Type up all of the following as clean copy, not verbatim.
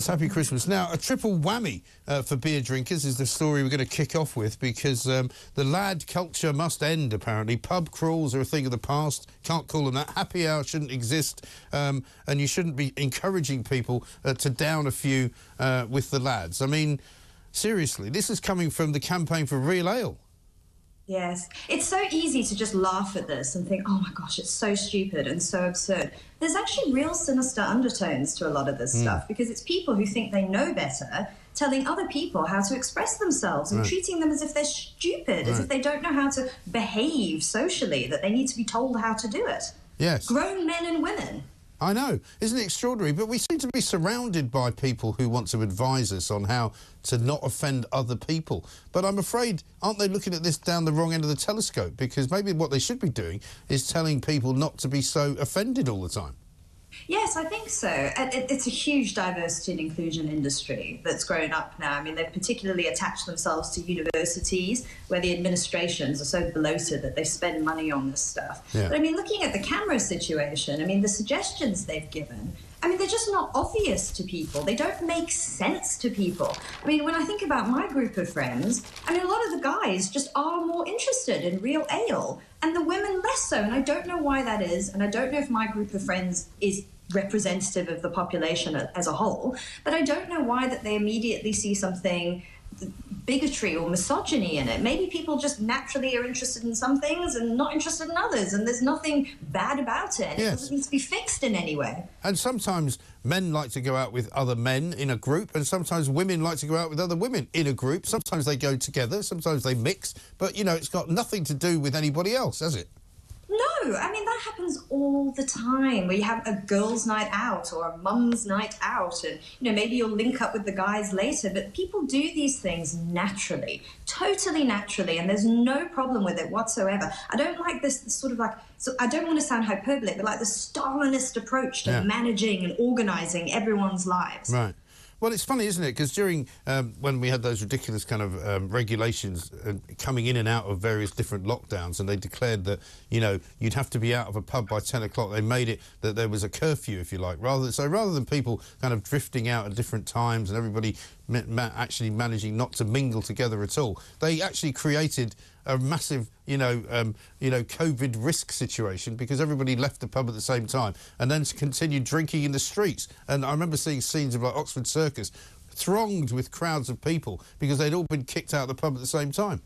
Happy Christmas. Now, a triple whammy for beer drinkers is the story we're going to kick off with, because the lad culture must end, apparently. Pub crawls are a thing of the past. Can't call them that. Happy hour shouldn't exist, and you shouldn't be encouraging people to down a few with the lads. I mean, seriously, this is coming from the Campaign for Real Ale. Yes. It's so easy to just laugh at this and think, oh my gosh, it's so stupid and so absurd. There's actually real sinister undertones to a lot of this stuff, because it's people who think they know better telling other people how to express themselves and treating them as if they're stupid, as if they don't know how to behave socially, that they need to be told how to do it. Yes. Grown men and women. I know. Isn't it extraordinary? But we seem to be surrounded by people who want to advise us on how to not offend other people. But I'm afraid, aren't they looking at this down the wrong end of the telescope? Because maybe what they should be doing is telling people not to be so offended all the time. Yes, I think so. It's a huge diversity and inclusion industry that's grown up now. I mean, they've particularly attached themselves to universities where the administrations are so bloated that they spend money on this stuff. Yeah. But I mean, looking at the CAMRA situation, I mean, the suggestions they've given, I mean, they're just not obvious to people. They don't make sense to people. I mean, when I think about my group of friends, I mean, a lot of the guys just are more interested in real ale, and the women less so. And I don't know why that is, and I don't know if my group of friends is representative of the population as a whole, but I don't know why that they immediately see something bigotry or misogyny in it. Maybe people just naturally are interested in some things and not interested in others, and there's nothing bad about it. Yes. It doesn't need to be fixed in any way. And sometimes men like to go out with other men in a group, and sometimes women like to go out with other women in a group. Sometimes they go together, sometimes they mix, but, you know, it's got nothing to do with anybody else, has it? No, I mean, that happens all the time, where you have a girls' night out or a mum's night out, and, you know, maybe you'll link up with the guys later, but people do these things naturally, totally naturally, and there's no problem with it whatsoever. I don't like this sort of like, so I don't want to sound hyperbolic, but like the Stalinist approach to managing and organising everyone's lives. Right. Well, it's funny, isn't it? Because during, when we had those ridiculous kind of regulations coming in and out of various different lockdowns, and they declared that, you know, you'd have to be out of a pub by 10 o'clock, they made it that there was a curfew, if you like. Rather than people kind of drifting out at different times and everybody actually managing not to mingle together at all, they actually created a massive, COVID risk situation, because everybody left the pub at the same time and then continued drinking in the streets. And I remember seeing scenes of like Oxford Circus thronged with crowds of people because they'd all been kicked out of the pub at the same time.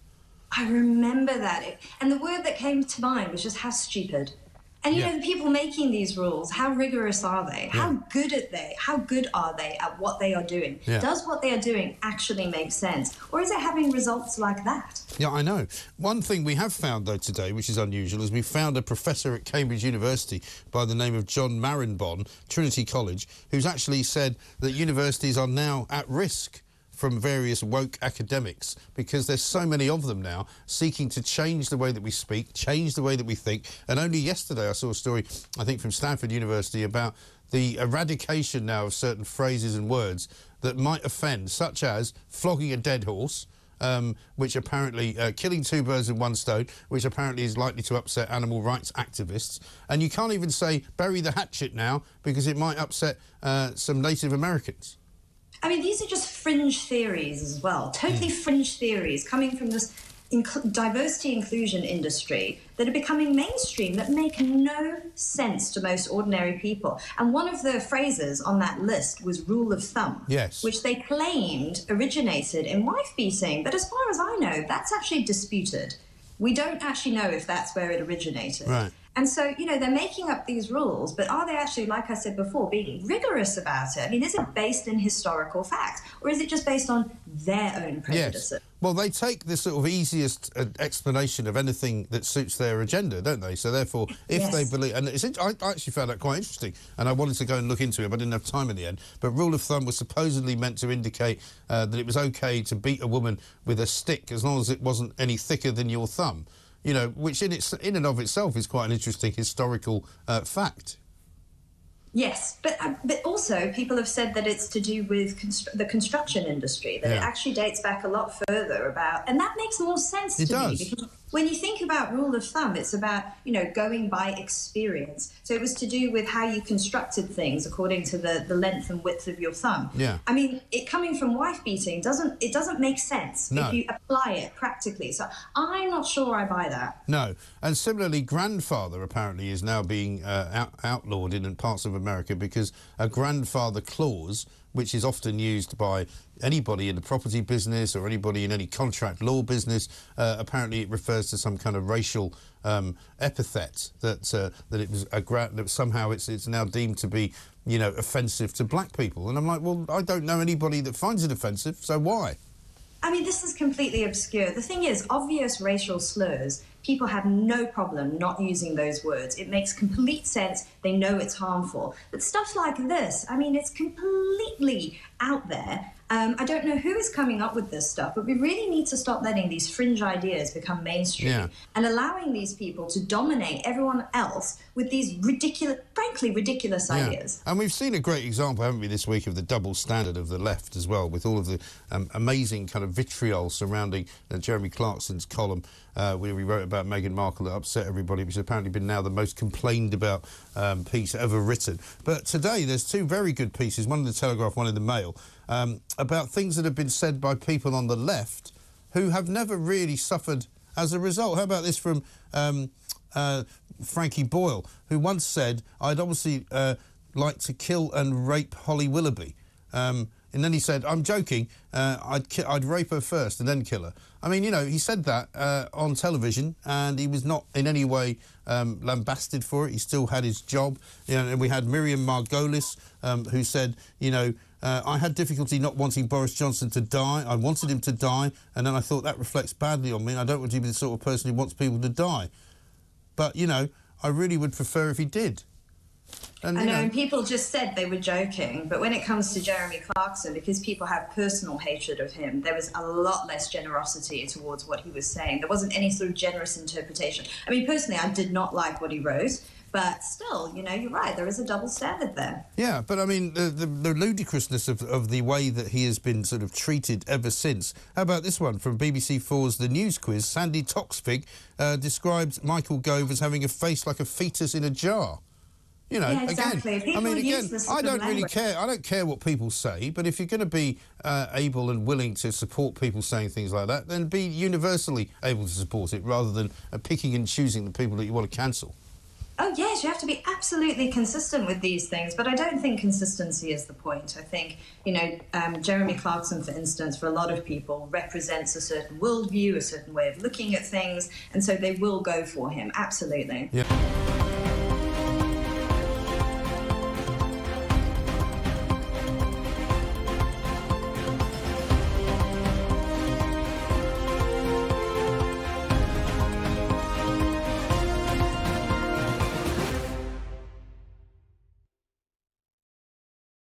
I remember that. And the word that came to mind was just how stupid. And, you know, the people making these rules, how rigorous are they? How good are they at what they are doing? Does what they are doing actually make sense? Or is it having results like that? Yeah, I know. One thing we have found, though, today, which is unusual, is we found a professor at Cambridge University by the name of John Marinbon, Trinity College, who's actually said that universities are now at risk from various woke academics, because there's so many of them now seeking to change the way that we speak, change the way that we think. And only yesterday I saw a story, I think from Stanford University, about the eradication now of certain phrases and words that might offend, such as flogging a dead horse, which apparently, killing two birds with one stone, which apparently is likely to upset animal rights activists. And you can't even say bury the hatchet now, because it might upset some Native Americans. I mean, these are just fringe theories as well, totally fringe theories coming from this diversity inclusion industry that are becoming mainstream, that make no sense to most ordinary people. And one of the phrases on that list was rule of thumb, which they claimed originated in wife beating. But as far as I know, that's actually disputed. We don't actually know if that's where it originated. Right. And so, you know, they're making up these rules, but are they actually, like I said before, being rigorous about it? I mean, is it based in historical fact, or is it just based on their own prejudices? Yes. Well, they take the sort of easiest explanation of anything that suits their agenda, don't they? So, therefore, if they believe... And I actually found that quite interesting, and I wanted to go and look into it, but I didn't have time in the end. But rule of thumb was supposedly meant to indicate that it was OK to beat a woman with a stick as long as it wasn't any thicker than your thumb. You know, which in and of itself is quite an interesting historical fact. Yes, but also people have said that it's to do with the construction industry, that it actually dates back a lot further about, and that makes more sense to me, because when you think about rule of thumb, it's about, you know, going by experience. So it was to do with how you constructed things according to the length and width of your thumb. Yeah. I mean, it coming from wife beating doesn't make sense if you apply it practically. So I'm not sure I buy that. No, and similarly, grandfather apparently is now being outlawed in parts of America, because a grandfather clause, which is often used by anybody in the property business or anybody in any contract law business, apparently it refers to some kind of racial epithet that it was that somehow it's now deemed to be, you know, offensive to black people. And I'm like, well, I don't know anybody that finds it offensive, so why? I mean, this is completely obscure. The thing is, obvious racial slurs, people have no problem not using those words. It makes complete sense. They know it's harmful. But stuff like this, I mean, it's completely out there. I don't know who is coming up with this stuff, but we really need to stop letting these fringe ideas become mainstream and allowing these people to dominate everyone else with these ridiculous, frankly, ridiculous ideas. And we've seen a great example, haven't we, this week, of the double standard of the left as well, with all of the amazing kind of vitriol surrounding Jeremy Clarkson's column where we wrote about Meghan Markle that upset everybody, which has apparently been now the most complained about piece ever written. But today there's two very good pieces, one in the Telegraph, one in the Mail, about things that have been said by people on the left who have never really suffered as a result. How about this from Frankie Boyle, who once said, I'd obviously like to kill and rape Holly Willoughby. And then he said, I'm joking, I'd rape her first and then kill her. I mean, you know, he said that on television, and he was not in any way lambasted for it. He still had his job. You know, and we had Miriam Margolis, who said, you know, I had difficulty not wanting Boris Johnson to die. I wanted him to die, and then I thought that reflects badly on me. I don't want to be the sort of person who wants people to die. But, you know, I really would prefer if he did. And, I know, and people just said they were joking, but when it comes to Jeremy Clarkson, because people have personal hatred of him, there was a lot less generosity towards what he was saying. There wasn't any sort of generous interpretation. I mean, personally, I did not like what he wrote, but still, you know, you're right, there is a double standard there. Yeah, but I mean, the ludicrousness of the way that he has been sort of treated ever since. How about this one from BBC4's The News Quiz? Sandy Toksvig described Michael Gove as having a face like a fetus in a jar. You know, yeah, exactly. again, I mean, again, I don't really care. I don't care what people say, but if you're going to be able and willing to support people saying things like that, then be universally able to support it, rather than picking and choosing the people that you want to cancel. Oh, yes, you have to be absolutely consistent with these things, but I don't think consistency is the point. I think, you know, Jeremy Clarkson, for instance, for a lot of people, represents a certain worldview, a certain way of looking at things, and so they will go for him, absolutely. Yeah.